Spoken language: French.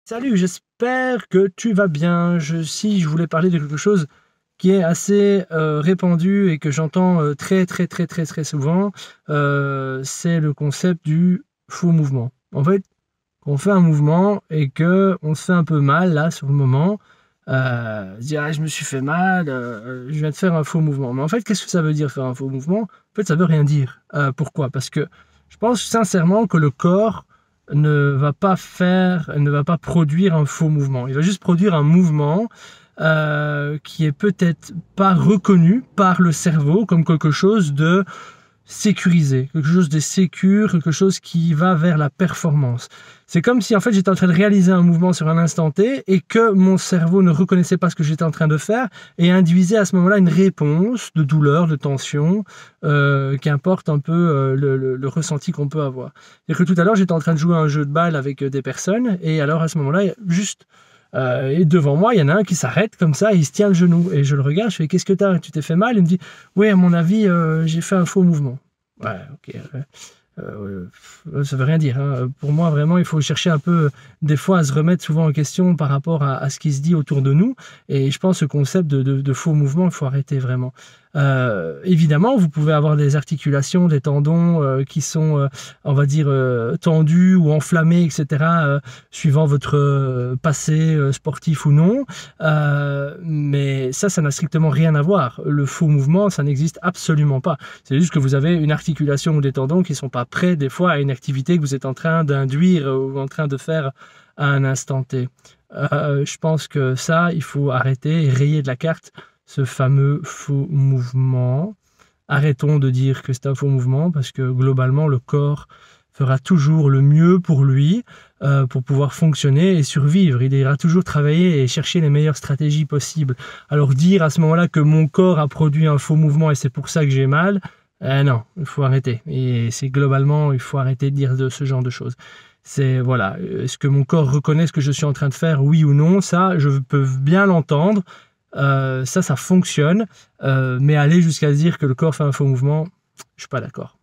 Salut, j'espère que tu vas bien. Si je voulais parler de quelque chose qui est assez répandu et que j'entends très souvent, c'est le concept du faux mouvement. En fait, on fait un mouvement et que on se fait un peu mal là sur le moment, se dire ah, je me suis fait mal, je viens de faire un faux mouvement. Mais en fait, qu'est-ce que ça veut dire faire un faux mouvement? En fait, ça veut rien dire. Pourquoi? Parce que je pense sincèrement que le corps ne va pas produire un faux mouvement. Il va juste produire un mouvement qui est peut-être pas reconnu par le cerveau comme quelque chose de sécurisé, quelque chose de sécure, quelque chose qui va vers la performance. C'est comme si en fait j'étais en train de réaliser un mouvement sur un instant T et que mon cerveau ne reconnaissait pas ce que j'étais en train de faire et induisait à ce moment-là une réponse de douleur, de tension, qu'importe un peu le ressenti qu'on peut avoir. C'est-à-dire que tout à l'heure j'étais en train de jouer à un jeu de balle avec des personnes et alors à ce moment-là, juste et devant moi, il y en a un qui s'arrête comme ça, il se tient le genou. Et je le regarde, je fais qu'est-ce que t'as? Tu t'es fait mal? Il me dit oui, à mon avis, j'ai fait un faux mouvement. Ouais, ok. Ça veut rien dire. Hein. Pour moi, vraiment, il faut chercher un peu, des fois, à se remettre souvent en question par rapport à ce qui se dit autour de nous. Et je pense que ce concept de faux mouvement, il faut arrêter vraiment. Évidemment, vous pouvez avoir des articulations, des tendons qui sont, on va dire, tendus ou enflammés, etc., suivant votre passé sportif ou non. Mais ça n'a strictement rien à voir. Le faux mouvement, ça n'existe absolument pas. C'est juste que vous avez une articulation ou des tendons qui ne sont pas prêts, des fois, à une activité que vous êtes en train d'induire ou en train de faire à un instant T. Je pense que ça, il faut arrêter et rayer de la carte ce fameux faux mouvement. Arrêtons de dire que c'est un faux mouvement parce que globalement le corps fera toujours le mieux pour lui pour pouvoir fonctionner et survivre. Il ira toujours travailler et chercher les meilleures stratégies possibles. Alors dire à ce moment-là que mon corps a produit un faux mouvement et c'est pour ça que j'ai mal, non, il faut arrêter. Et c'est globalement, il faut arrêter de dire de ce genre de choses. C'est voilà, est-ce que mon corps reconnaît ce que je suis en train de faire, oui ou non? Ça, je peux bien l'entendre. Ça fonctionne, mais aller jusqu'à dire que le corps fait un faux mouvement, je suis pas d'accord.